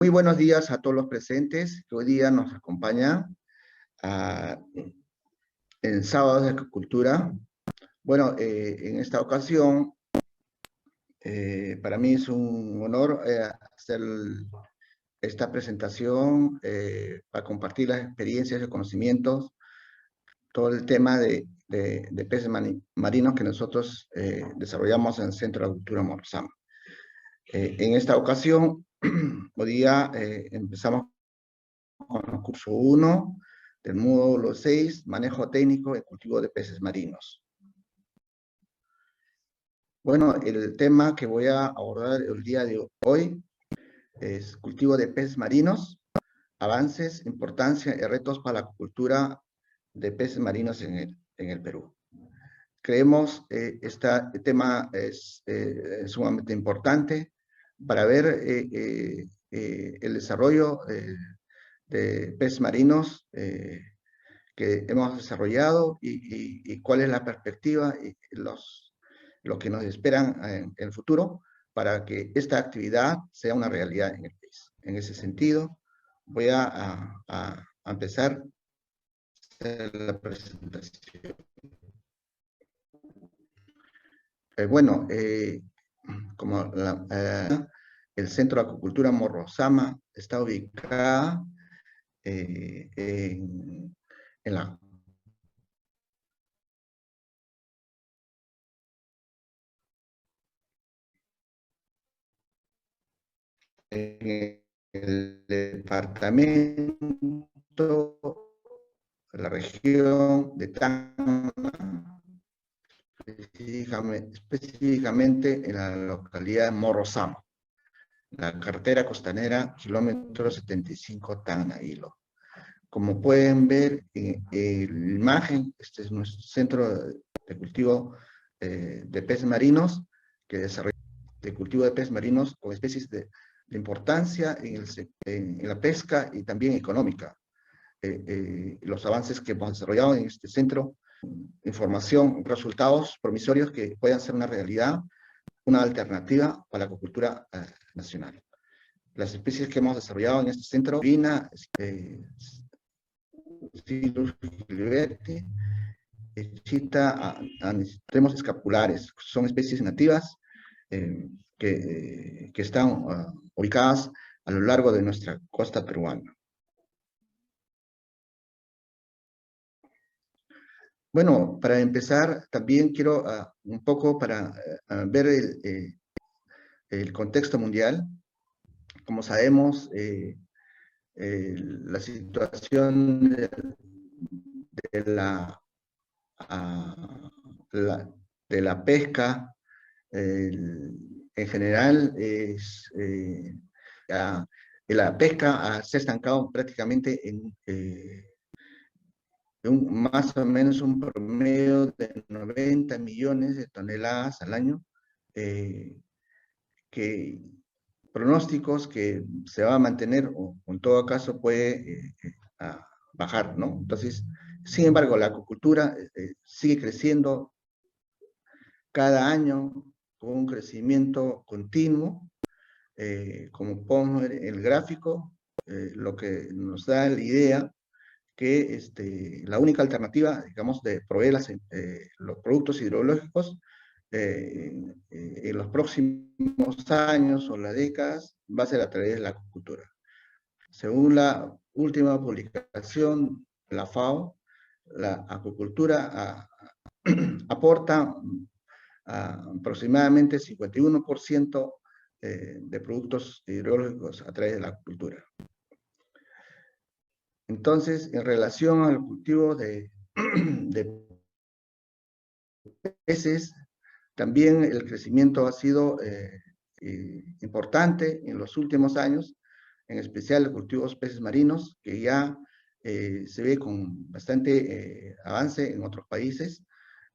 Muy buenos días a todos los presentes que hoy día nos acompañan en Sábados de Agricultura. Bueno, en esta ocasión, para mí es un honor hacer esta presentación para compartir las experiencias y conocimientos, todo el tema de peces marinos que nosotros desarrollamos en el Centro de Agricultura Morrosama. En esta ocasión, hoy día empezamos con el curso 1 del módulo 6, manejo técnico y cultivo de peces marinos. Bueno, el tema que voy a abordar el día de hoy es cultivo de peces marinos, avances, importancia y retos para la acuicultura de peces marinos en el Perú. Creemos este tema es sumamente importante para ver el desarrollo de peces marinos que hemos desarrollado y cuál es la perspectiva y lo que nos esperan en el futuro para que esta actividad sea una realidad en el país. En ese sentido, voy a empezar la presentación. Bueno, como el Centro de Acuicultura Morrosama está ubicada en la en el departamento, la región de Tacna, específicamente en la localidad de Morrosama, la carretera costanera, kilómetro 75 Tacna Hilo. Como pueden ver en la imagen, este es nuestro centro de cultivo de peces marinos, que desarrolla de cultivo de peces marinos con especies de importancia en la pesca y también económica. Los avances que hemos desarrollado en este centro, información, resultados promisorios que puedan ser una realidad, una alternativa para la acuicultura nacional. Las especies que hemos desarrollado en este centro, Vina, Silus gilberti, Chita, tenemos escapulares, son especies nativas que están ubicadas a lo largo de nuestra costa peruana. Bueno, para empezar, también quiero un poco para ver el contexto mundial. Como sabemos, la situación de la pesca en general la pesca se ha estancado prácticamente en más o menos un promedio de 90 millones de toneladas al año, que pronósticos que se va a mantener o en todo caso puede bajar, ¿no? Entonces, sin embargo, la acuicultura sigue creciendo cada año con un crecimiento continuo, como podemos ver en el gráfico, lo que nos da la idea que la única alternativa, digamos, de proveer los productos hidrológicos en los próximos años o las décadas va a ser a través de la acuicultura. Según la última publicación, la FAO, la acuicultura aporta aproximadamente 51% de productos hidrológicos a través de la acuicultura. Entonces, en relación al cultivo de peces, también el crecimiento ha sido importante en los últimos años, en especial el cultivo de peces marinos, que ya se ve con bastante avance en otros países,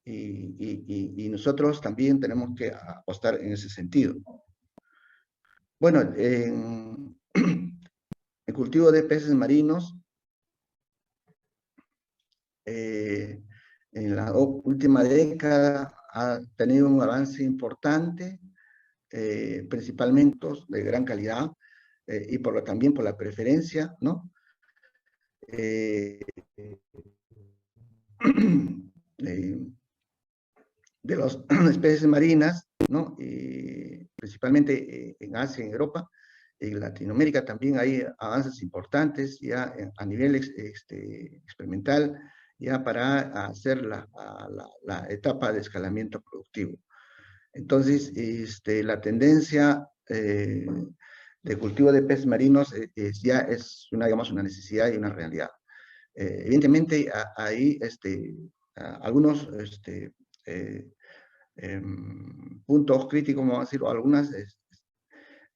y nosotros también tenemos que apostar en ese sentido. Bueno, en el cultivo de peces marinos, en la última década ha tenido un avance importante, principalmente de gran calidad, y también por la preferencia, ¿no? Eh, eh, de las especies marinas, ¿no? Principalmente en Asia, en Europa, en Latinoamérica también hay avances importantes ya a nivel experimental, ya para hacer la etapa de escalamiento productivo. Entonces, la tendencia de cultivo de peces marinos ya es digamos, una necesidad y una realidad. Evidentemente, ahí algunos eh, puntos críticos, vamos a decir, o algunas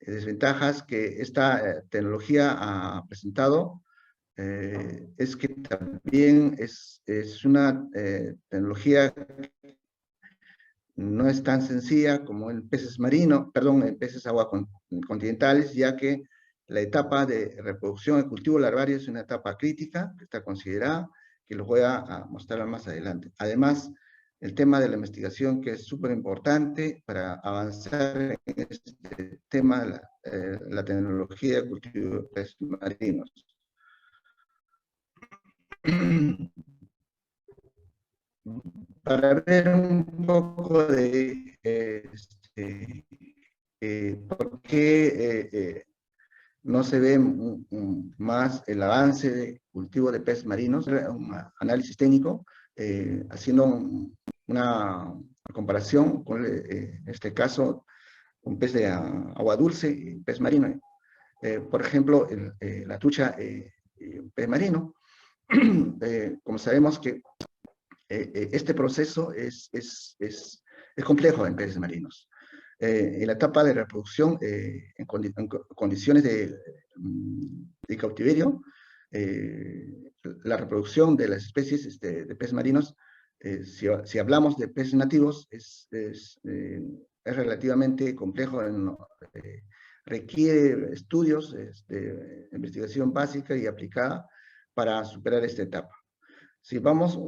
desventajas que esta tecnología ha presentado, es que también es una tecnología no es tan sencilla como en peces marinos, perdón, en peces continentales, ya que la etapa de reproducción y cultivo larvario es una etapa crítica que está considerada, que los voy a mostrar más adelante. Además, el tema de la investigación, que es súper importante para avanzar en este tema de la tecnología de cultivo de peces marinos. Para ver un poco de por qué no se ve más el avance de cultivo de peces marinos, un análisis técnico, haciendo una comparación con, en este caso, un pez de agua dulce y un pez marino. Por ejemplo, la trucha y un pez marino. Como sabemos que este proceso es complejo en peces marinos. En la etapa de reproducción, en condiciones de cautiverio, la reproducción de las especies de peces marinos, si hablamos de peces nativos, es relativamente complejo, requiere estudios, investigación básica y aplicada para superar esta etapa. Si vamos,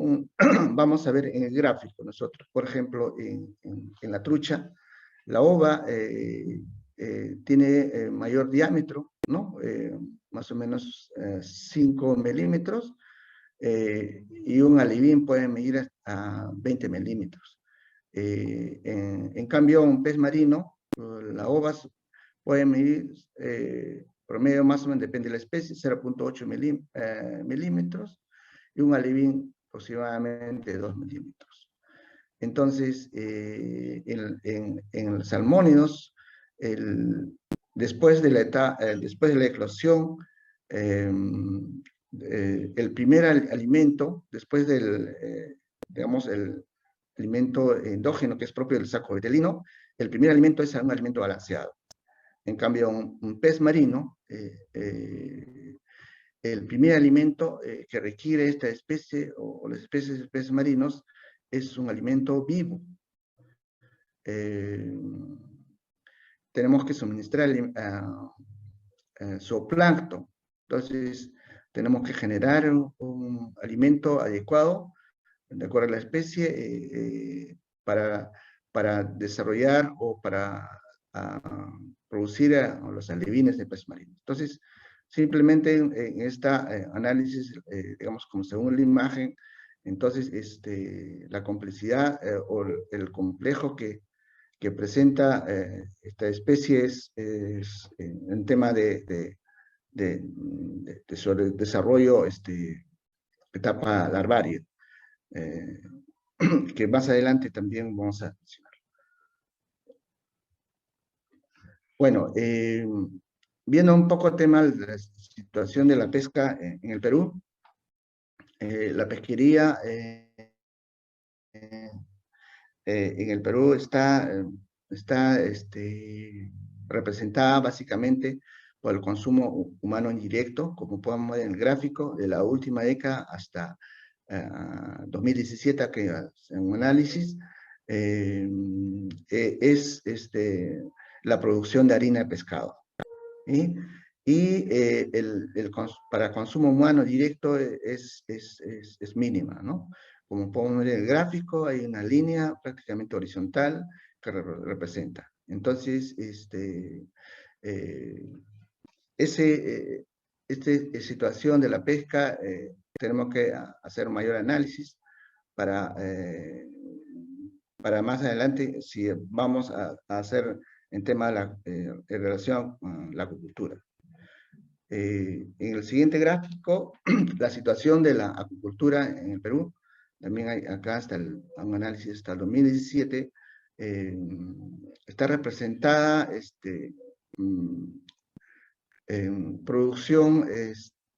vamos a ver en el gráfico nosotros, por ejemplo, en la trucha, la ova tiene mayor diámetro, ¿no? Más o menos 5 milímetros, y un alivín puede medir a 20 milímetros. En cambio, un pez marino, la ova puede medir promedio más o menos, depende de la especie, 0.8 milímetros, y un alivín aproximadamente 2 milímetros. Entonces, en los salmónidos, después de la eclosión, el primer alimento, después del, digamos, el alimento endógeno que es propio del saco vitelino, el primer alimento es un alimento balanceado. En cambio, un pez marino, el primer alimento que requiere esta especie o las especies de peces marinos es un alimento vivo. Tenemos que suministrar zooplancton. Entonces, tenemos que generar un alimento adecuado, de acuerdo a la especie, para desarrollar o para producir los alevines de peces marinos. Entonces, simplemente en esta análisis, digamos, como según la imagen, entonces la complejidad o el complejo que presenta esta especie es en tema de sobre desarrollo, etapa larvaria, que más adelante también vamos a mencionar. Bueno, viendo un poco el tema de la situación de la pesca en el Perú, la pesquería en el Perú está representada básicamente por el consumo humano indirecto, como podemos ver en el gráfico, de la última década hasta 2017, que en un análisis, es la producción de harina de pescado. ¿Sí? Y para consumo humano directo es mínima, ¿no? Como podemos ver en el gráfico, hay una línea prácticamente horizontal que representa. Entonces, esta situación de la pesca, tenemos que hacer un mayor análisis para más adelante, si vamos a hacer en tema de en relación a la acuicultura. En el siguiente gráfico, la situación de la acuicultura en el Perú. También hay acá un análisis hasta el 2017. Está representada en producción,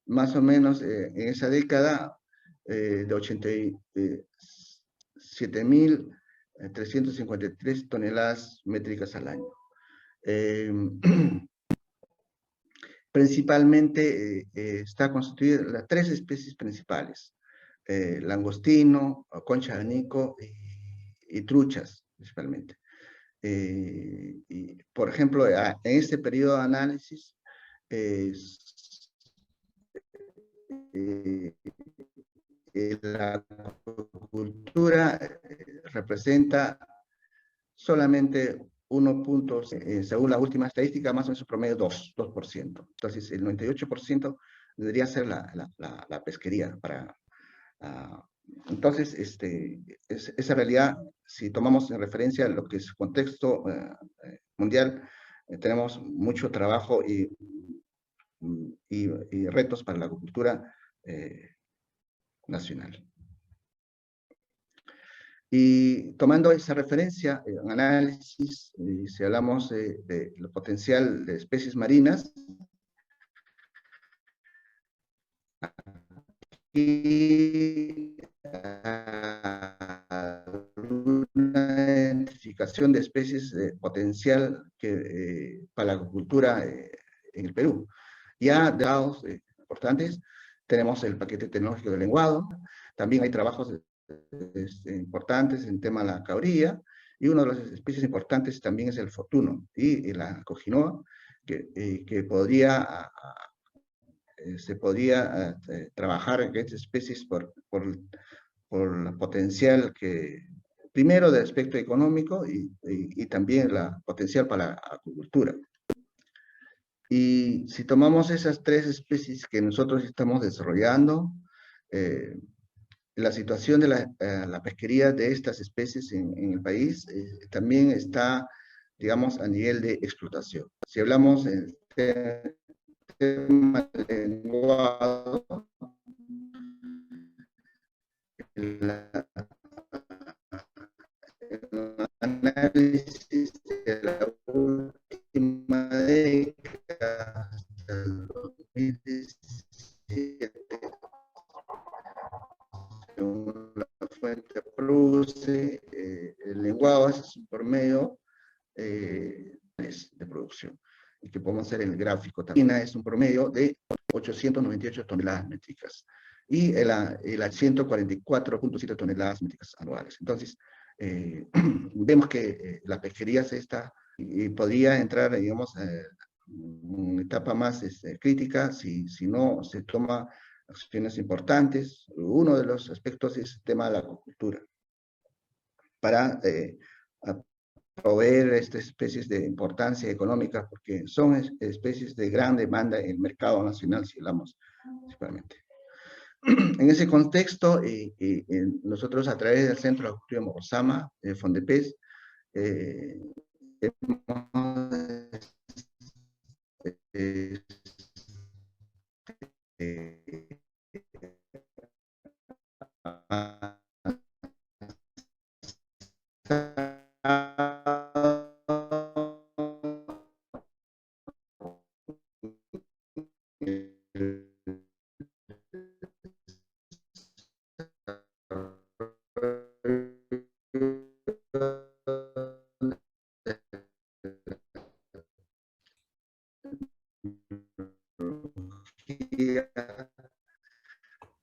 más o menos en esa década, de 87.353 toneladas métricas al año. Principalmente está constituida de las 3 especies principales: langostino, concha de anico y truchas, principalmente. Y, por ejemplo, en este periodo de análisis, la acuicultura representa solamente 1 punto, según la última estadística, más o menos promedio 2%. Entonces, el 98% debería ser la pesquería. Entonces, esa realidad, si tomamos en referencia lo que es contexto mundial, tenemos mucho trabajo y retos para la agricultura nacional. Y tomando esa referencia, en análisis, si hablamos de lo potencial de especies marinas, y una identificación de especies potencial para la agricultura en el Perú. Ya dados importantes, tenemos el paquete tecnológico del lenguado, también hay trabajos importantes en tema de la cauría, y una de las especies importantes también es el fortuno y la cojinoa, que podría se podría trabajar en estas especies por el potencial primero del aspecto económico y también la potencial para la acuicultura. Y si tomamos esas 3 especies que nosotros estamos desarrollando, la situación de la pesquería de estas especies en el país también está, digamos, a nivel de explotación. Si hablamos en tema de lenguado, el análisis de la última década hasta el 2017, la fuente produce el lenguado, es un promedio de producción, y que podemos hacer en el gráfico también. Es un promedio de 898 toneladas métricas, y el 144.7 toneladas métricas anuales. Entonces, vemos que la pesquería es esta, y podría entrar, digamos, una etapa más crítica si no se toma acciones importantes. Uno de los aspectos es el tema de la acuicultura, para proveer estas especies de importancia económica, porque son especies de gran demanda en el mercado nacional, si hablamos principalmente. En ese contexto, nosotros, a través del Centro de Acuicultura de Morosama, Fondepes,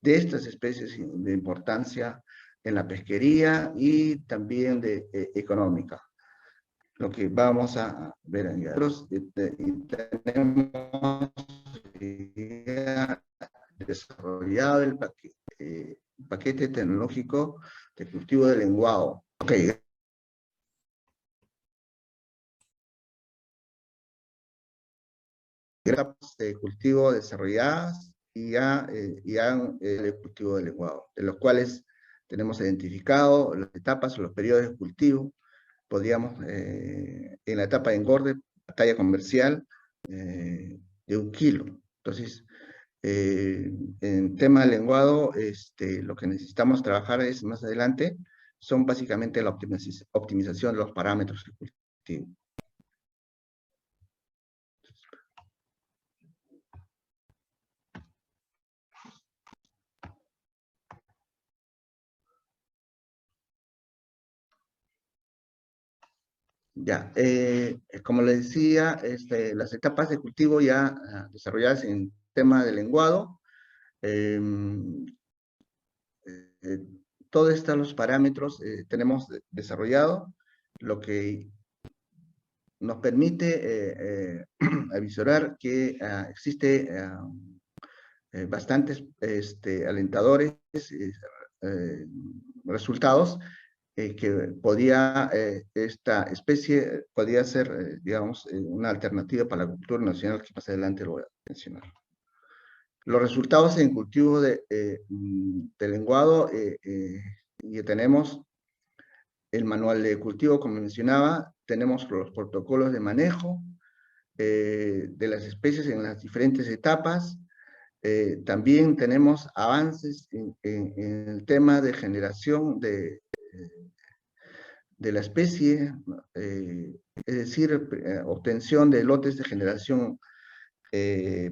de estas especies de importancia en la pesquería y también económica. Lo que vamos a ver en nosotros, tenemos desarrollado el paquete tecnológico de cultivo de lenguado. Okay. etapas de cultivo desarrolladas y ya, el cultivo de lenguado, de los cuales tenemos identificado las etapas o los periodos de cultivo. Podríamos, en la etapa de engorde, talla comercial, de 1 kilo. Entonces, en tema de lenguado, lo que necesitamos trabajar es, más adelante, son básicamente la optimización de los parámetros de cultivo. Ya, como les decía, las etapas de cultivo ya desarrolladas en tema de lenguado, todos estos parámetros tenemos desarrollado, lo que nos permite avisorar que existe bastantes alentadores resultados que podía, esta especie podría ser, digamos, una alternativa para la cultura nacional, que más adelante lo voy a mencionar. Los resultados en cultivo de lenguado, ya tenemos el manual de cultivo, como mencionaba, tenemos los protocolos de manejo de las especies en las diferentes etapas. También tenemos avances en el tema de generación de la especie, es decir, obtención de lotes de generación,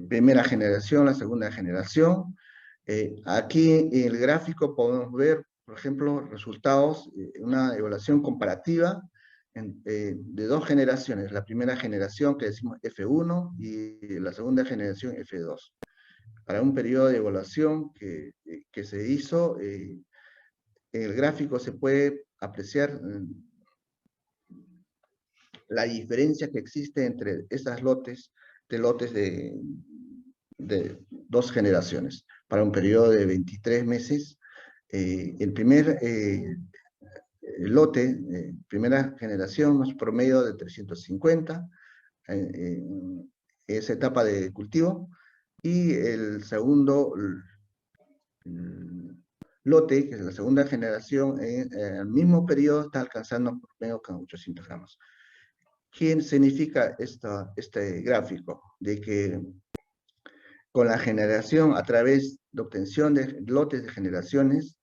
primera generación, la segunda generación. Aquí en el gráfico podemos ver, por ejemplo, resultados, una evaluación comparativa de 2 generaciones. La primera generación, que decimos F1, y la segunda generación F2. Para un periodo de evaluación que se hizo, en el gráfico se puede apreciar la diferencia que existe entre esas lotes de 2 generaciones. Para un periodo de 23 meses, el primer lote, primera generación, es promedio de 350, esa etapa de cultivo, y el segundo lote, que es la segunda generación, en el mismo periodo está alcanzando promedio con 800 gramos. ¿Qué significa este gráfico? De que con la generación, a través de obtención de lotes de generaciones,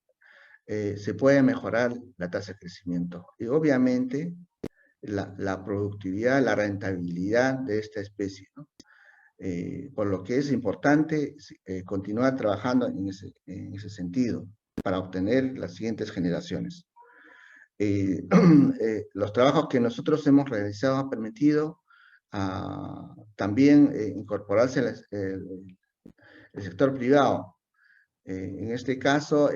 se puede mejorar la tasa de crecimiento. Y obviamente, la productividad, la rentabilidad de esta especie, ¿no? Por lo que es importante continuar trabajando en ese sentido para obtener las siguientes generaciones. Los trabajos que nosotros hemos realizado han permitido también incorporarse el sector privado. En este caso,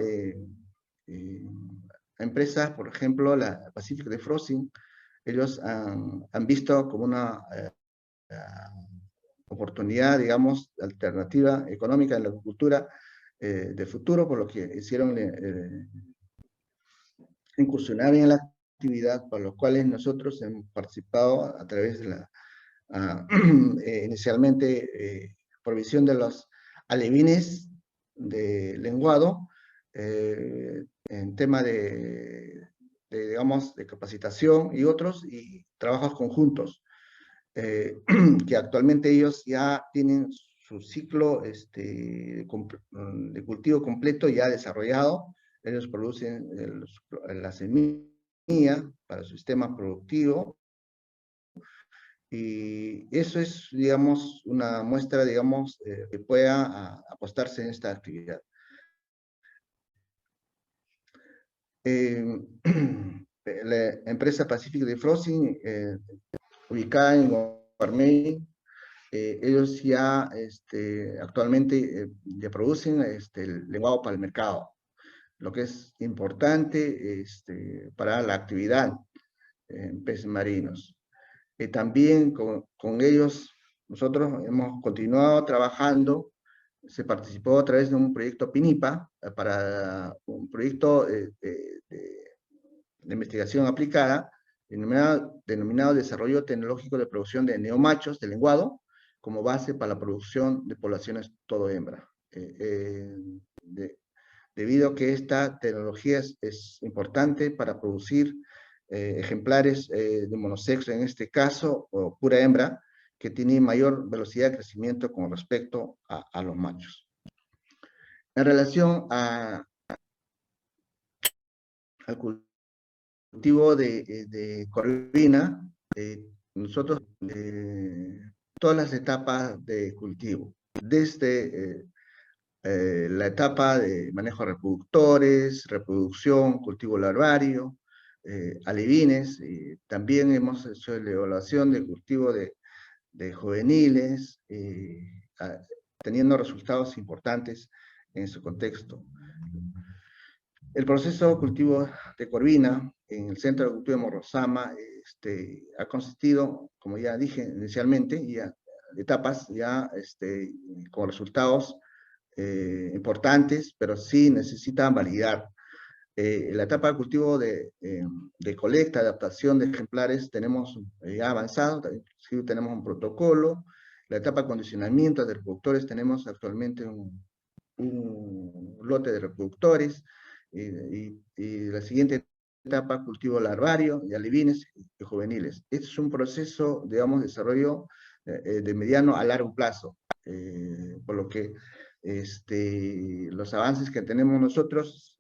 empresas, por ejemplo, la Pacific Defrosting, ellos han visto como una oportunidad, digamos, alternativa económica en la agricultura de futuro, por lo que hicieron incursionar en la actividad, por los cuales nosotros hemos participado a través de inicialmente, provisión de los alevines de lenguado, en tema digamos, de capacitación y otros, y trabajos conjuntos, que actualmente ellos ya tienen su ciclo de cultivo completo ya desarrollado. Ellos producen la semilla para su sistema productivo, y eso es, digamos, una muestra, digamos, que pueda apostarse en esta actividad. La empresa Pacific Defrosting, ubicada en Guarmey, ellos ya actualmente ya producen el lenguado para el mercado, lo que es importante para la actividad en peces marinos. También con ellos nosotros hemos continuado trabajando. Se participó a través de un proyecto PINIPA, para un proyecto de investigación aplicada, denominado Desarrollo Tecnológico de Producción de Neomachos de Lenguado, como base para la producción de poblaciones todo hembra. Debido a que esta tecnología es importante para producir ejemplares de monosexo, en este caso, o pura hembra, que tienen mayor velocidad de crecimiento con respecto a los machos. En relación al cultivo de corvina, nosotros todas las etapas de cultivo, desde la etapa de manejo de reproductores, reproducción, cultivo larvario, alevines, también hemos hecho la evaluación de cultivo de juveniles, teniendo resultados importantes en su contexto. El proceso de cultivo de corvina en el Centro de Cultivo de Morrosama ha consistido, como ya dije inicialmente, ya, etapas ya con resultados importantes, pero sí necesitan validar. La etapa de cultivo de colecta, adaptación de ejemplares, tenemos ya avanzado, sí, tenemos un protocolo. La etapa de acondicionamiento de reproductores, tenemos actualmente un lote de reproductores, y la siguiente etapa, cultivo larvario, y alevines y juveniles. Este es un proceso, digamos, de desarrollo de mediano a largo plazo, por lo que los avances que tenemos nosotros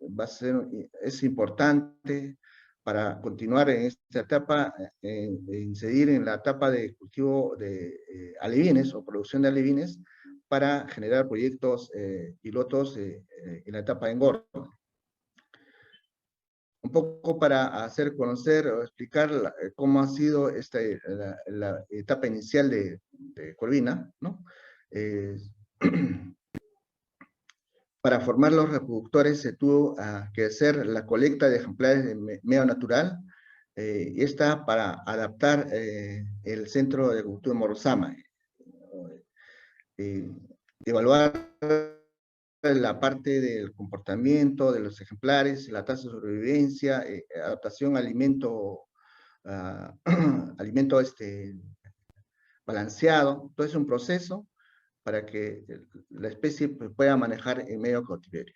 es importante para continuar en esta etapa, incidir en la etapa de cultivo de alevines o producción de alevines para generar proyectos pilotos en la etapa de engorde. Un poco para hacer conocer o explicar cómo ha sido la etapa inicial de corvina, ¿no? Para formar los reproductores se tuvo que hacer la colecta de ejemplares de medio natural, y esta para adaptar el centro de cultivo de Morrosama. Evaluar la parte del comportamiento de los ejemplares, la tasa de sobrevivencia, adaptación a alimento, alimento balanceado. Todo es un proceso para que la especie pueda manejar en medio cautiverio,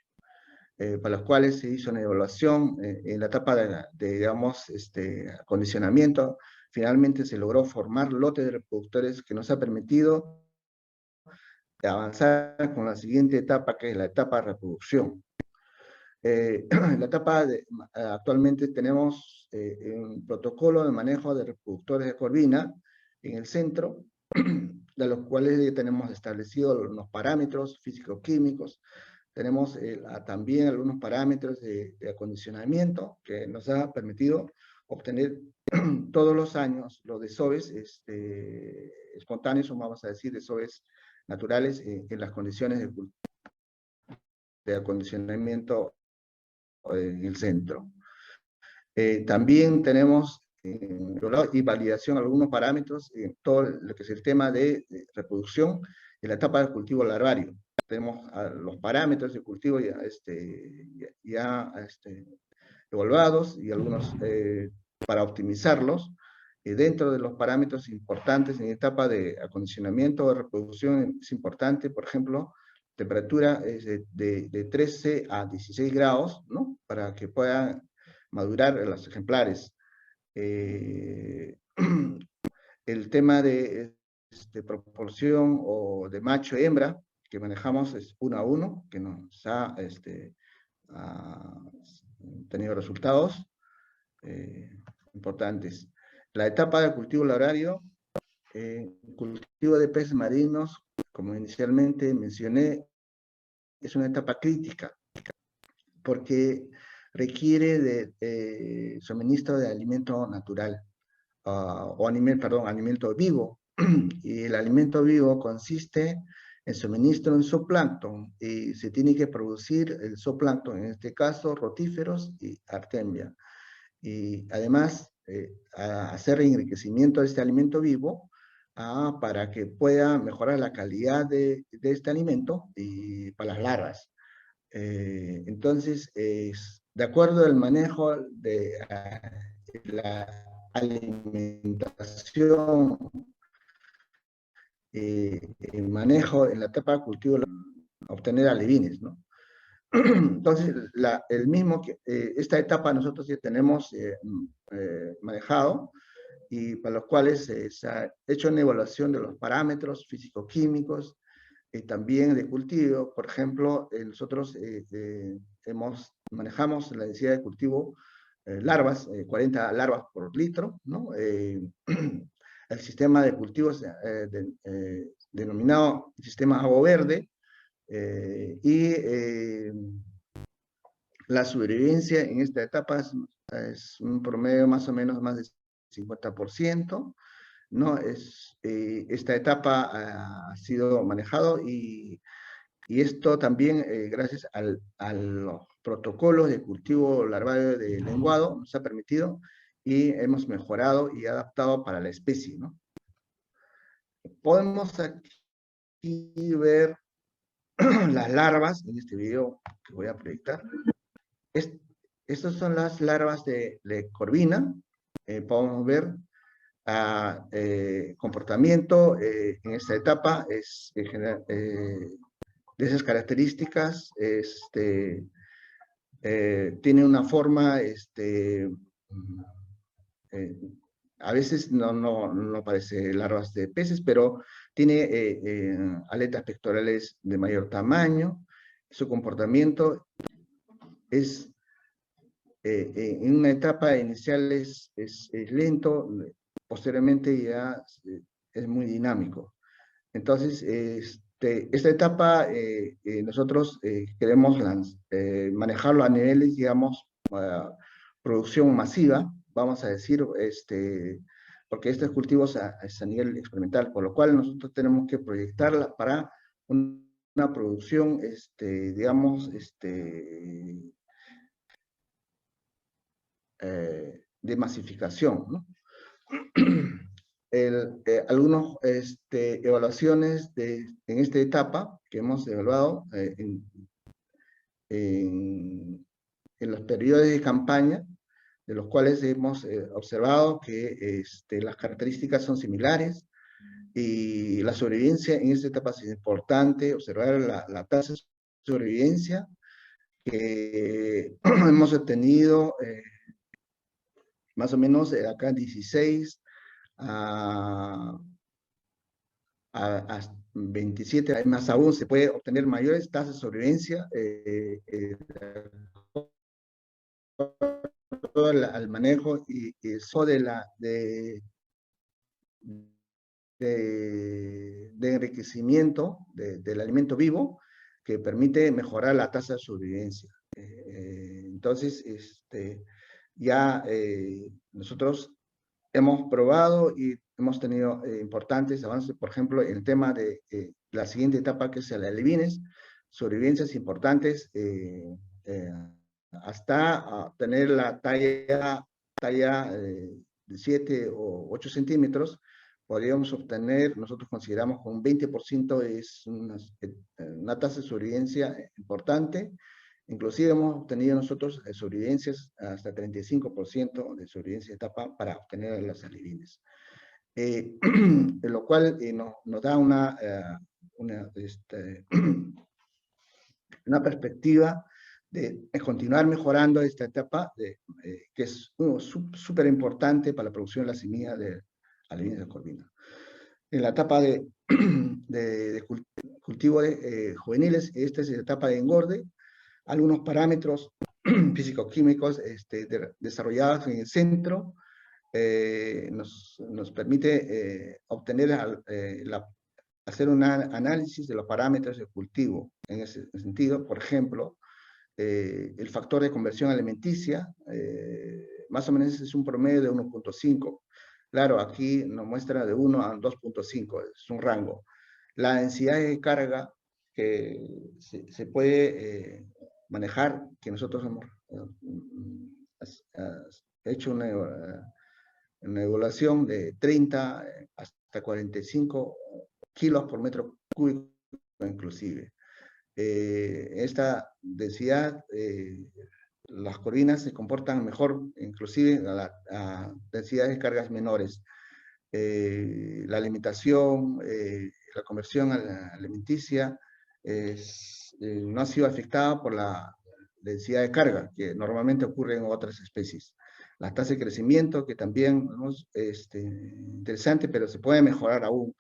para los cuales se hizo una evaluación en la etapa digamos, acondicionamiento. Finalmente se logró formar lotes de reproductores que nos ha permitido avanzar con la siguiente etapa, que es la etapa de reproducción. La etapa actualmente tenemos un protocolo de manejo de reproductores de corvina en el centro, de los cuales ya tenemos establecidos los parámetros físico-químicos. Tenemos también algunos parámetros de acondicionamiento que nos ha permitido obtener todos los años los desoves espontáneos, o vamos a decir desoves naturales, en las condiciones de acondicionamiento en el centro. También tenemos y validación algunos parámetros en todo lo que es el tema de reproducción en la etapa del cultivo larvario. Tenemos los parámetros de cultivo ya evaluados, y algunos para optimizarlos. Dentro de los parámetros importantes en etapa de acondicionamiento o de reproducción es importante, por ejemplo, temperatura es de 13 a 16 grados, ¿no? Para que puedan madurar los ejemplares. El tema de proporción o de macho y hembra que manejamos es 1 a 1, que nos ha tenido resultados importantes. La etapa de cultivo larvario, cultivo de peces marinos, como inicialmente mencioné, es una etapa crítica, porque requiere de suministro de alimento natural, alimento vivo, y el alimento vivo consiste en suministro de zooplancton, y se tiene que producir el zooplancton, en este caso rotíferos y artemia, y además hacer enriquecimiento de este alimento vivo para que pueda mejorar la calidad de este alimento y para las larvas. Entonces, de acuerdo al manejo de la alimentación el manejo en la etapa de cultivo, obtener alevines, ¿no? Entonces, esta etapa nosotros ya tenemos manejado, y para los cuales se ha hecho una evaluación de los parámetros físico-químicos y también de cultivo. Por ejemplo, nosotros manejamos la densidad de cultivo larvas, 40 larvas por litro, ¿no? El sistema de cultivos denominado sistema agua verde, la sobrevivencia en esta etapa es un promedio más o menos más de 50%, ¿no? Esta etapa ha sido manejado, y esto también gracias a los protocolos de cultivo larvario de lenguado nos ha permitido, y hemos mejorado y adaptado para la especie, ¿no? Podemos aquí ver las larvas en este video que voy a proyectar. Estas son las larvas de Corvina. Podemos ver comportamiento en esta etapa de esas características. Tiene una forma, a veces no parece larvas de peces, pero tiene aletas pectorales de mayor tamaño. Su comportamiento es, en una etapa inicial es lento, posteriormente ya es muy dinámico. Entonces, esta etapa nosotros queremos manejarlo a niveles, digamos, producción masiva, vamos a decir, porque estos cultivos es a nivel experimental, por lo cual nosotros tenemos que proyectarla para una producción, digamos, de masificación, ¿no? Algunas evaluaciones en esta etapa que hemos evaluado en los periodos de campaña, de los cuales hemos observado que las características son similares, y la sobrevivencia en esta etapa es importante observar la tasa de sobrevivencia que hemos obtenido más o menos acá 16 a 27, más aún se puede obtener mayores tasas de sobrevivencia al manejo y eso de enriquecimiento del alimento vivo, que permite mejorar la tasa de sobrevivencia. Entonces, ya nosotros hemos probado y hemos tenido importantes avances, por ejemplo, en el tema de la siguiente etapa, que es el alevines, sobrevivencias importantes, hasta tener la talla de 7 o 8 centímetros, podríamos obtener, nosotros consideramos con un 20% es una tasa de sobrevivencia importante. Inclusive hemos obtenido nosotros sobrevivencias hasta 35% de sobrevivencia de etapa para obtener las alevines. Lo cual nos da una perspectiva de continuar mejorando esta etapa, que es súper importante para la producción de la semilla de alevines de corvina. En la etapa de cultivo de juveniles, esta es la etapa de engorde. Algunos parámetros físico-químicos desarrollados en el centro nos permite hacer un análisis de los parámetros de cultivo. En ese sentido, por ejemplo, el factor de conversión alimenticia, más o menos es un promedio de 1.5. Claro, aquí nos muestra de 1 a 2.5, es un rango. La densidad de carga que se puede manejar, que nosotros hemos hecho una evaluación de 30 hasta 45 kilos por metro cúbico inclusive. Esta densidad, las corvinas se comportan mejor, inclusive a densidades de cargas menores. La alimentación, la conversión alimenticia no ha sido afectada por la densidad de carga, que normalmente ocurre en otras especies. La tasa de crecimiento, que también es interesante, pero se puede mejorar aún.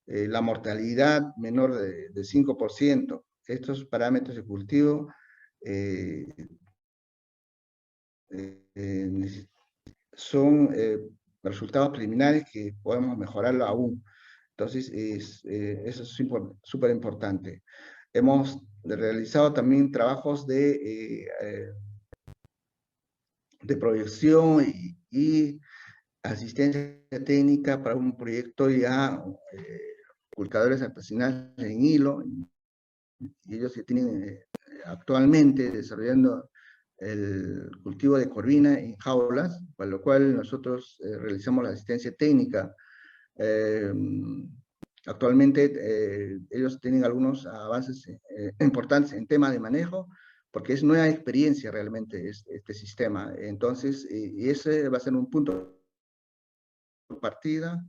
La mortalidad menor de 5%. Estos parámetros de cultivo son resultados preliminares que podemos mejorarlo aún. Entonces, eso es súper importante. Hemos realizado también trabajos de proyección y asistencia técnica para un proyecto ya cultivadores artesanales en hilo, y ellos se tienen actualmente desarrollando el cultivo de corvina en jaulas, para lo cual nosotros realizamos la asistencia técnica. Actualmente ellos tienen algunos avances importantes en tema de manejo, porque es nueva experiencia realmente este sistema. Entonces, y ese va a ser un punto de partida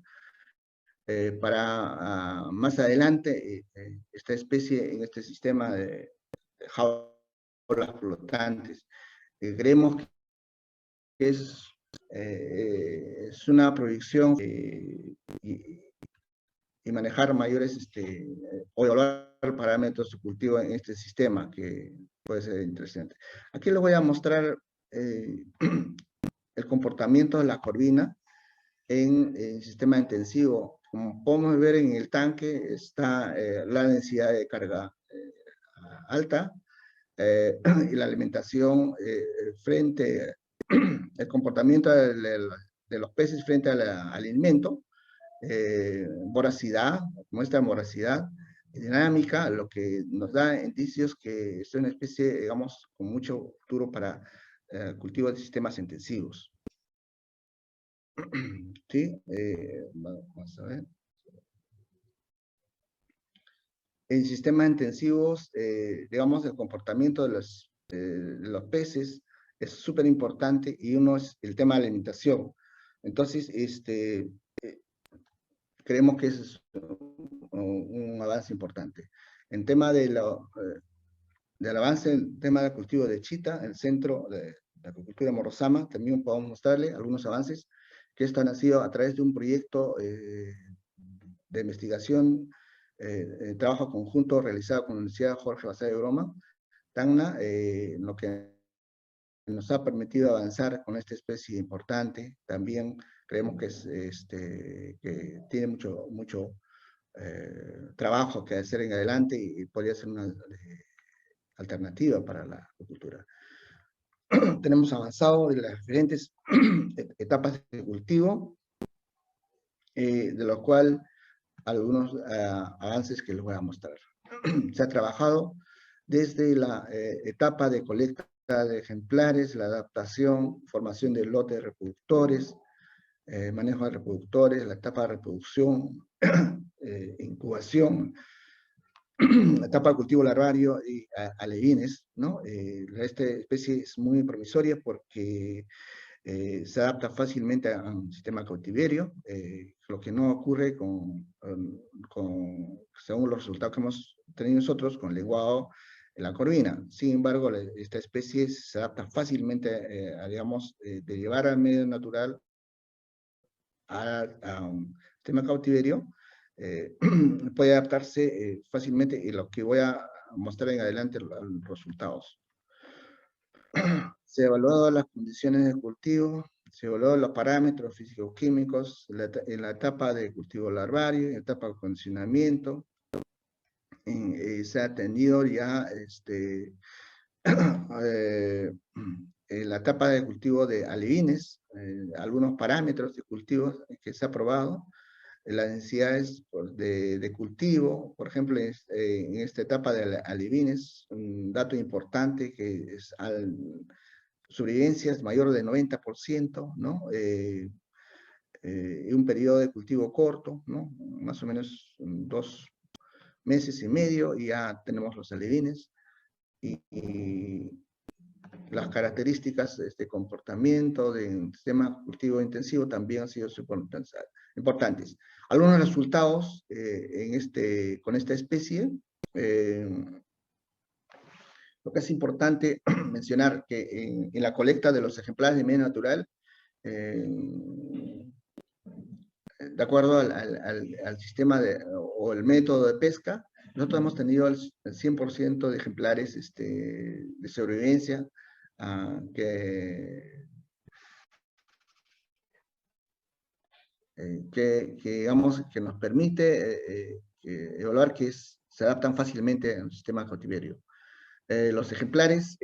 para más adelante esta especie en este sistema de jaulas flotantes. Creemos que es una proyección y manejar mayores o evaluar parámetros de cultivo en este sistema, que puede ser interesante. Aquí les voy a mostrar el comportamiento de la corvina en sistema intensivo. Como podemos ver en el tanque está la densidad de carga alta y la alimentación frente, el comportamiento de los peces frente al alimento, voracidad, muestra voracidad dinámica, lo que nos da indicios que es una especie, digamos, con mucho futuro para cultivo de sistemas intensivos. ¿Sí? Vamos a ver. En sistemas intensivos, digamos, el comportamiento de los peces es súper importante, y uno es el tema de la alimentación. Entonces, creemos que ese es un avance importante. En tema del avance, en tema del cultivo de chita, el centro de la acuicultura de Morrosama, también podemos mostrarle algunos avances que esto ha nacido a través de un proyecto de investigación, trabajo conjunto realizado con la Universidad Jorge Basadre de Broma, Tacna, lo que nos ha permitido avanzar con esta especie importante. También creemos que tiene mucho trabajo que hacer en adelante, y podría ser una alternativa para la acuicultura. Tenemos avanzado en las diferentes etapas de cultivo, de lo cual algunos avances que les voy a mostrar. Se ha trabajado desde la etapa de colecta de ejemplares, la adaptación, formación de lotes de reproductores, manejo de reproductores, la etapa de reproducción, incubación, la etapa de cultivo larvario y alevines, ¿no? Esta especie es muy promisoria porque se adapta fácilmente a un sistema cautiverio, lo que no ocurre según los resultados que hemos tenido nosotros con el lenguado en la corvina. Sin embargo, esta especie se adapta fácilmente digamos, de llevar al medio natural a un sistema cautiverio, puede adaptarse fácilmente, y lo que voy a mostrar en adelante los resultados. Se evaluaron las condiciones de cultivo, se evaluaron los parámetros físico-químicos en la etapa de cultivo larvario, en la etapa de condicionamiento. Se ha atendido ya en la etapa de cultivo de alevines, algunos parámetros de cultivos que se ha probado, las densidades de cultivo, por ejemplo, en esta etapa de alevines, un dato importante que es sobrevivencias mayor de 90%, ¿no? Un periodo de cultivo corto, ¿no? Más o menos 2 meses y medio, y ya tenemos los alevines. Y las características de este comportamiento del sistema cultivo intensivo también han sido súper importantes. Algunos resultados con esta especie. Lo que es importante mencionar que en la colecta de los ejemplares de medio natural, de acuerdo al sistema o el método de pesca, nosotros hemos tenido el 100% de ejemplares de sobrevivencia digamos, que nos permite evaluar que se adaptan fácilmente al sistema cautiverio. Los ejemplares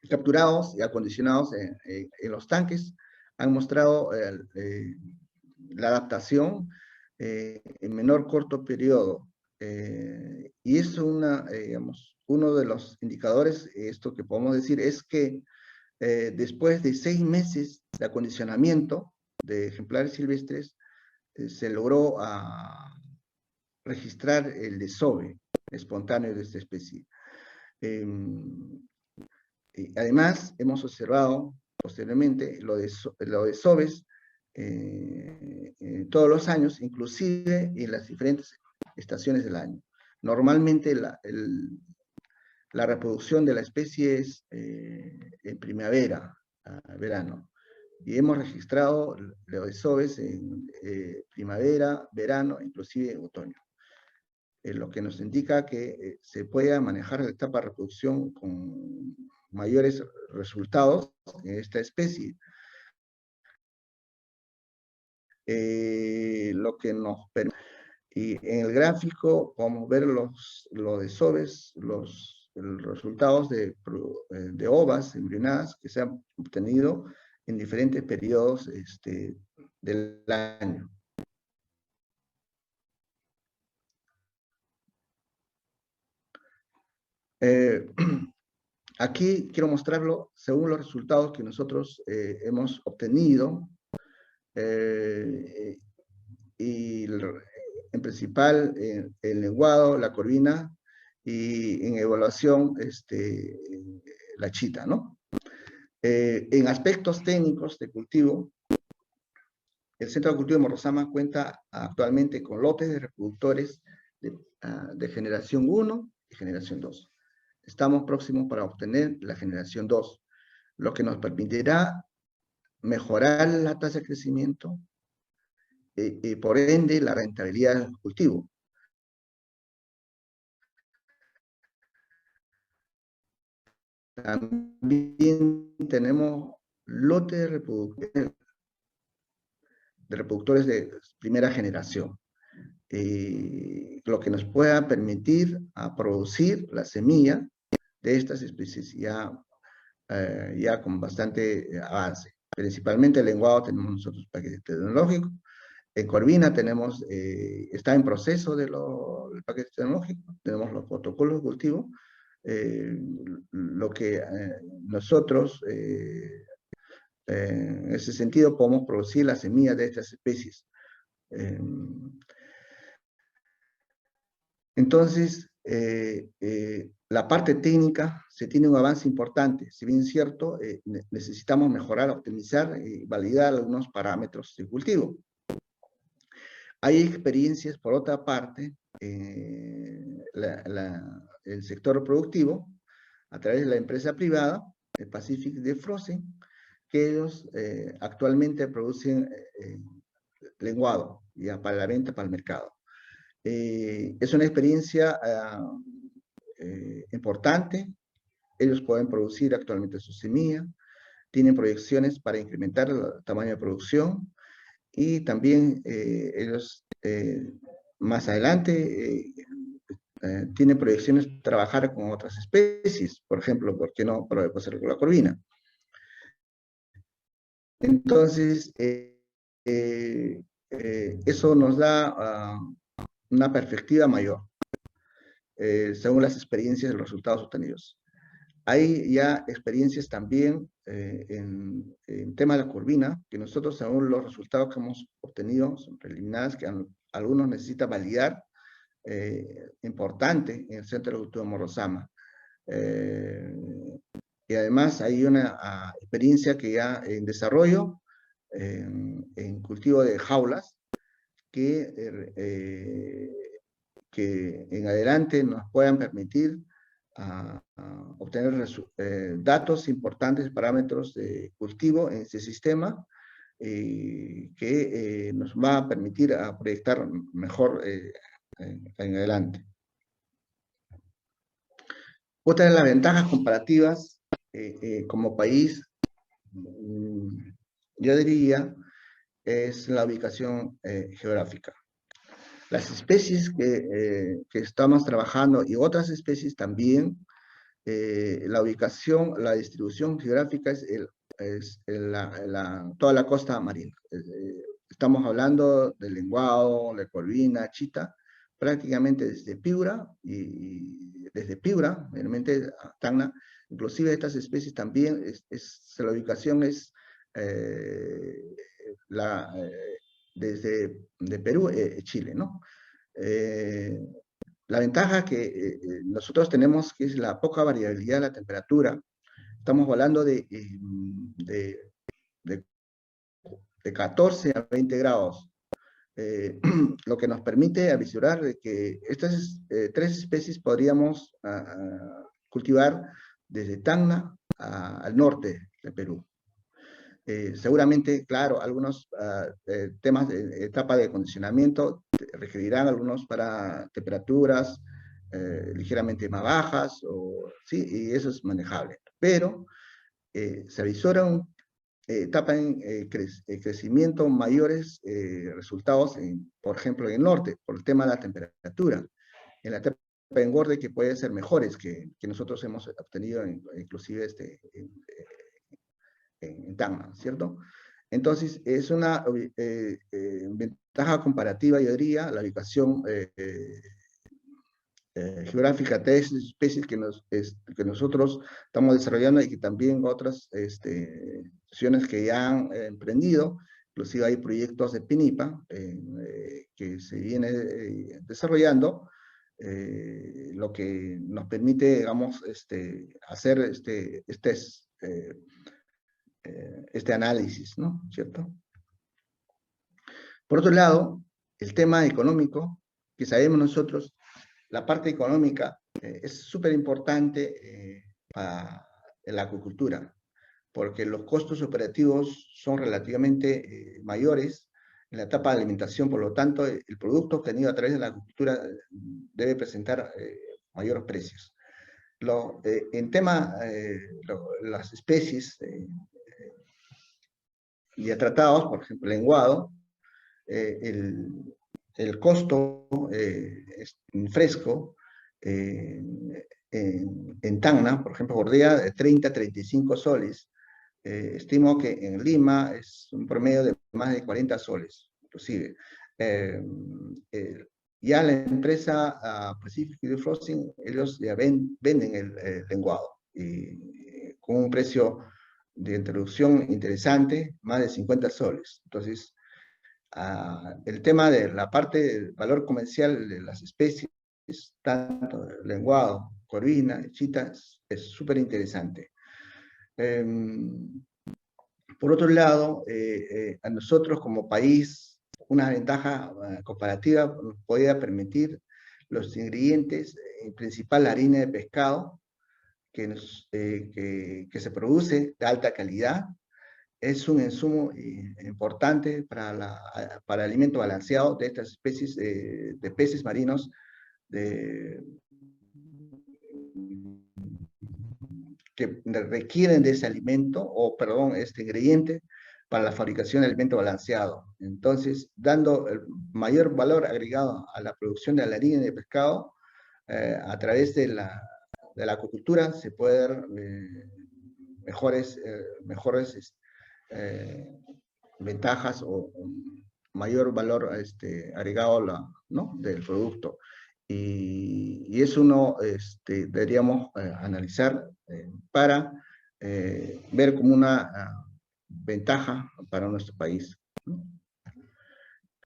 capturados y acondicionados en los tanques han mostrado la adaptación en menor corto periodo. Y es digamos, uno de los indicadores, esto que podemos decir, es que después de 6 meses de acondicionamiento de ejemplares silvestres, se logró registrar el desove espontáneo de esta especie. Además, hemos observado posteriormente lo de desoves todos los años, inclusive en las diferentes estaciones del año. Normalmente la reproducción de la especie es en primavera, verano. Y hemos registrado los desoves en primavera, verano, inclusive en otoño. Lo que nos indica que se pueda manejar la etapa de reproducción con mayores resultados en esta especie. Lo que nos permite, y en el gráfico podemos ver los desoves, los resultados de ovas embrionadas que se han obtenido en diferentes periodos del año. Aquí quiero mostrarlo según los resultados que nosotros hemos obtenido y en principal el lenguado, la corvina y en evaluación la chita, ¿no? En aspectos técnicos de cultivo, el Centro de Cultivo de Morrosama cuenta actualmente con lotes de reproductores de generación 1 y generación 2. Estamos próximos para obtener la generación 2, lo que nos permitirá mejorar la tasa de crecimiento y por ende la rentabilidad del cultivo. También tenemos lotes de reproductores de primera generación, lo que nos pueda permitir producir la semilla de estas especies ya con bastante avance. Principalmente el lenguado tenemos nosotros paquete tecnológico. En Corvina tenemos, está en proceso del paquete tecnológico, tenemos los protocolos de cultivo, lo que nosotros en ese sentido podemos producir las semillas de estas especies. Entonces, la parte técnica se tiene un avance importante. Si bien es cierto, necesitamos mejorar, optimizar y validar algunos parámetros de cultivo. Hay experiencias, por otra parte, el sector productivo, a través de la empresa privada, el Pacific de Frozen, que ellos actualmente producen lenguado ya para la venta, para el mercado. Es una experiencia importante. Ellos pueden producir actualmente su semilla, tienen proyecciones para incrementar el tamaño de producción y también ellos más adelante tienen proyecciones de trabajar con otras especies, por ejemplo, ¿por qué no hacer con la corvina? Entonces, eso nos da una perspectiva mayor, según las experiencias y los resultados obtenidos. Hay ya experiencias también en tema de la corvina, que nosotros, según los resultados que hemos obtenido, son preliminares, que algunos necesitan validar, importante en el Centro de Cultivo de Morrosama. Y además hay una experiencia que ya en desarrollo, en cultivo de jaulas, que en adelante nos puedan permitir obtener datos importantes, parámetros de cultivo en este sistema, que nos va a permitir proyectar mejor en adelante. Otra de las ventajas comparativas como país, yo diría, es la ubicación geográfica. Las especies que estamos trabajando y otras especies también, la ubicación, la distribución geográfica es toda la costa marina. Estamos hablando de lenguado, de corvina, chita, prácticamente desde Piura y desde Piura, realmente a Tacna. Inclusive estas especies también, la ubicación es desde de Perú, Chile, ¿no? La ventaja que nosotros tenemos, que es la poca variabilidad de la temperatura. Estamos hablando de 14 a 20 grados, lo que nos permite avisorar de que estas tres especies podríamos cultivar desde Tacna al norte de Perú. Seguramente, claro, algunos temas de etapa de acondicionamiento requerirán algunos para temperaturas ligeramente más bajas, sí, y eso es manejable. Pero se avisora una etapa en crecimiento mayores resultados, por ejemplo, en el norte, por el tema de la temperatura. En la etapa de engorde que puede ser mejores que nosotros hemos obtenido, inclusive en Tacna, ¿cierto? Entonces, es una ventaja comparativa, yo diría, la ubicación geográfica de esas especies que nosotros estamos desarrollando y que también otras instituciones que ya han emprendido, inclusive hay proyectos de PINIPA que se viene desarrollando, lo que nos permite, digamos, hacer este análisis, ¿no? ¿Cierto? Por otro lado, el tema económico, que sabemos nosotros, la parte económica es súper importante para la acuicultura, porque los costos operativos son relativamente mayores en la etapa de alimentación, por lo tanto, el producto obtenido a través de la acuicultura debe presentar mayores precios. En tema, las especies ya tratados, por ejemplo, el lenguado, el costo en fresco en Tacna, por ejemplo, bordea de 30 a 35 soles. Estimo que en Lima es un promedio de más de 40 soles, inclusive. Ya la empresa Pacific Frosting, ellos ya venden el lenguado y con un precio de introducción interesante, más de 50 soles. Entonces, el tema de la parte del valor comercial de las especies, tanto lenguado, corvina, chita, es súper interesante. Por otro lado, a nosotros como país, una ventaja comparativa nos podría permitir los ingredientes, en principal la harina de pescado, que se produce de alta calidad. Es un insumo importante para el alimento balanceado de estas especies de peces marinos que requieren de ese alimento, este ingrediente para la fabricación de alimento balanceado. Entonces, dando el mayor valor agregado a la producción de la harina de pescado, a través de la acuicultura se puede dar mejores ventajas o mayor valor agregado ¿no? del producto. Y eso deberíamos analizar para ver como una ventaja para nuestro país, ¿no?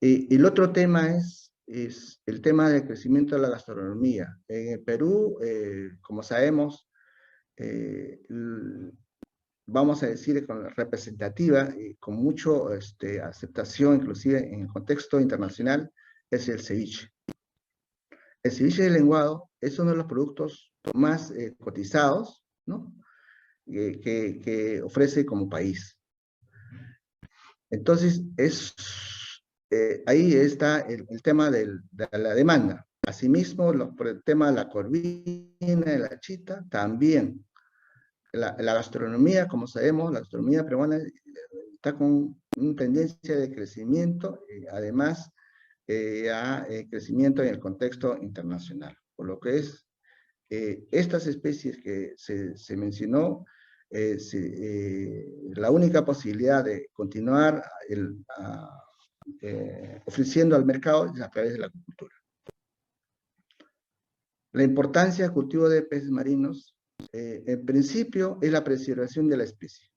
Y el otro tema es el tema del crecimiento de la gastronomía. En el Perú, como sabemos, vamos a decir, representativa y con mucha aceptación, inclusive en el contexto internacional, es el ceviche. El ceviche de lenguado es uno de los productos más cotizados, ¿no? Que ofrece como país. Entonces, ahí está el tema de la demanda. Asimismo, por el tema de la corvina, de la chita, también. La gastronomía, como sabemos, la gastronomía peruana está con una tendencia de crecimiento, además crecimiento en el contexto internacional. Por lo que estas especies que se mencionó, la única posibilidad de continuar ofreciendo al mercado es a través de la acuicultura. La importancia del cultivo de peces marinos, en principio, es la preservación de la especie.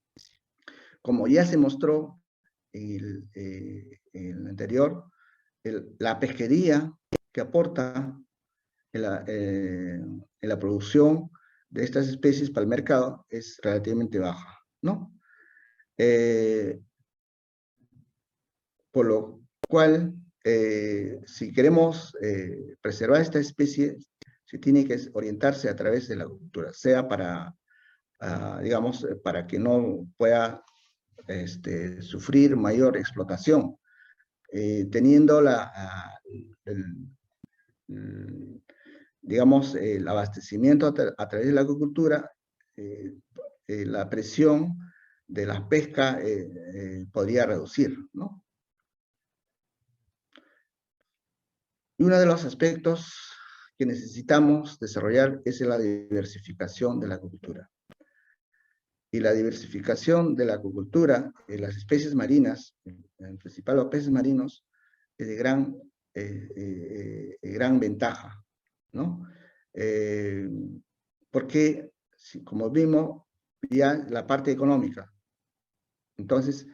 Como ya se mostró en el anterior, la pesquería que aporta en la producción de estas especies para el mercado es relativamente baja, ¿no? Por lo cual, si queremos preservar esta especie, se tiene que orientarse a través de la agricultura, sea para, digamos, para que no pueda sufrir mayor explotación, teniendo digamos, el abastecimiento a través de la agricultura, la presión de la pesca podría reducir, ¿no? Y uno de los aspectos que necesitamos desarrollar es la diversificación de la acuicultura. Y la diversificación de la acuicultura, las especies marinas, en principal los peces marinos, es de gran ventaja, ¿no? Porque, como vimos, ya la parte económica, entonces,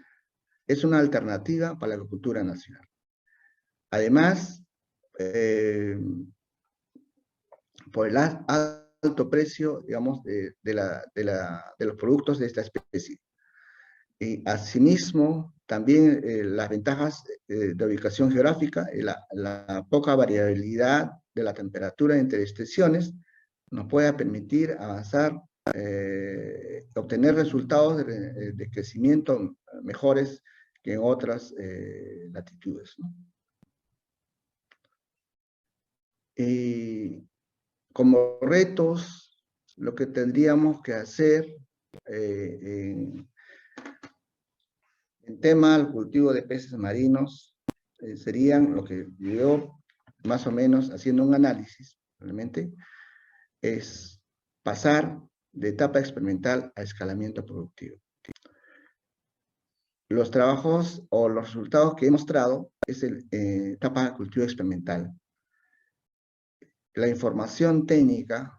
es una alternativa para la agricultura nacional. Además, por el alto precio, digamos, de los productos de esta especie. Y asimismo, también las ventajas de ubicación geográfica y la poca variabilidad de la temperatura entre estaciones nos puede permitir avanzar, obtener resultados de crecimiento mejores que en otras latitudes, ¿no? Y como retos, lo que tendríamos que hacer en tema del cultivo de peces marinos serían lo que yo, más o menos, haciendo un análisis, realmente, es pasar de etapa experimental a escalamiento productivo. Los trabajos o los resultados que he mostrado es la etapa de cultivo experimental. La información técnica,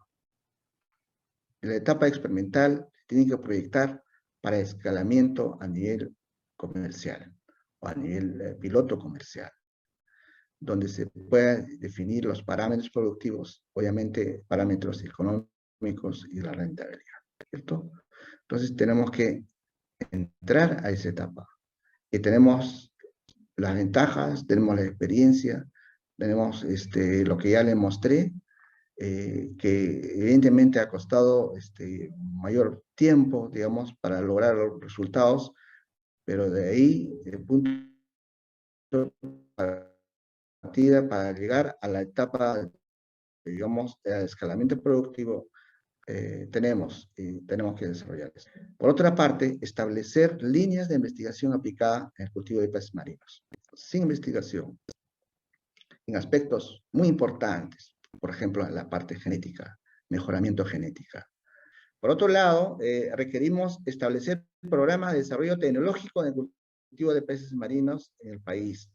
la etapa experimental, tiene que proyectar para escalamiento a nivel comercial o a nivel piloto comercial, donde se puedan definir los parámetros productivos, obviamente parámetros económicos y la rentabilidad, ¿cierto? Entonces tenemos que entrar a esa etapa y tenemos las ventajas, tenemos la experiencia, tenemos lo que ya le mostré, que evidentemente ha costado mayor tiempo, digamos, para lograr los resultados, pero de ahí el punto de partida para llegar a la etapa, digamos, de escalamiento productivo, tenemos que desarrollar eso. Por otra parte, establecer líneas de investigación aplicada en el cultivo de peces marinos. Sin investigación, en aspectos muy importantes, por ejemplo, en la parte genética, mejoramiento genética. Por otro lado, requerimos establecer programas de desarrollo tecnológico en el cultivo de peces marinos en el país,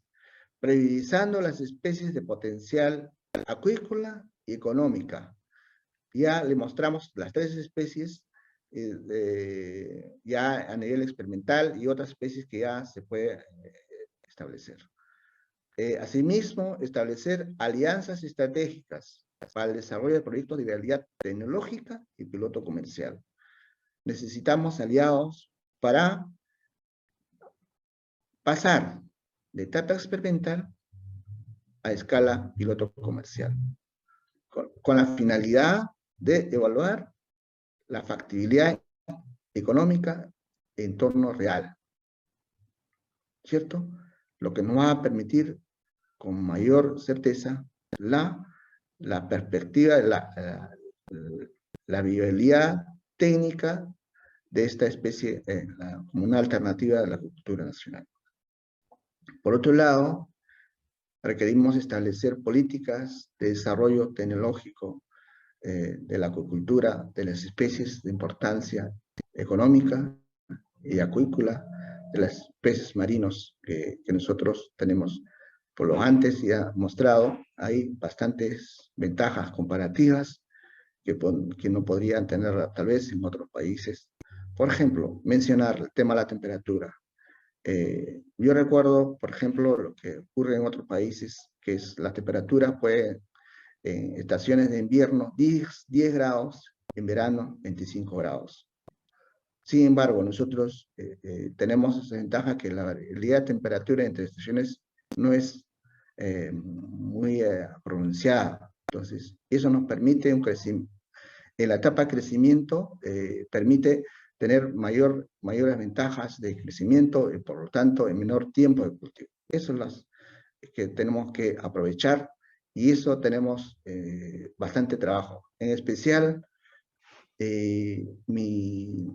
priorizando las especies de potencial acuícola y económica. Ya le mostramos las 3 especies ya a nivel experimental y otras especies que ya se puede establecer. Asimismo, establecer alianzas estratégicas para el desarrollo de proyectos de viabilidad tecnológica y piloto comercial. necesitamos aliados para pasar de etapa experimental a escala piloto comercial, con la finalidad de evaluar la factibilidad económica en entorno real, ¿cierto? Lo que nos va a permitir con mayor certeza la perspectiva, la viabilidad técnica de esta especie como una alternativa de la agricultura nacional. Por otro lado, requerimos establecer políticas de desarrollo tecnológico de la acuicultura de las especies de importancia económica y acuícola, de los peces marinos que nosotros tenemos. Por lo antes ya mostrado, hay bastantes ventajas comparativas que no podrían tener tal vez en otros países. Por ejemplo, mencionar el tema de la temperatura. Yo recuerdo, por ejemplo, lo que ocurre en otros países, que es la temperatura puede, en estaciones de invierno, 10 grados, en verano 25 grados. Sin embargo, nosotros tenemos esa ventaja que la variabilidad de temperatura entre estaciones no es muy pronunciada. Entonces, eso nos permite un crecimiento. En la etapa de crecimiento permite tener mayores ventajas de crecimiento y por lo tanto en menor tiempo de cultivo. Eso es lo que tenemos que aprovechar y eso tenemos bastante trabajo. En especial, mi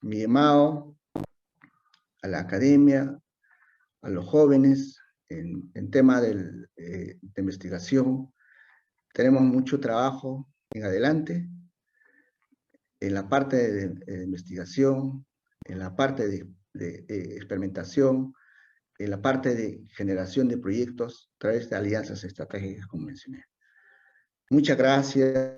llamado a la academia, a los jóvenes, en tema de investigación. Tenemos mucho trabajo en adelante, en la parte de investigación, en la parte de experimentación, en la parte de generación de proyectos a través de alianzas estratégicas, como mencioné. Muchas gracias.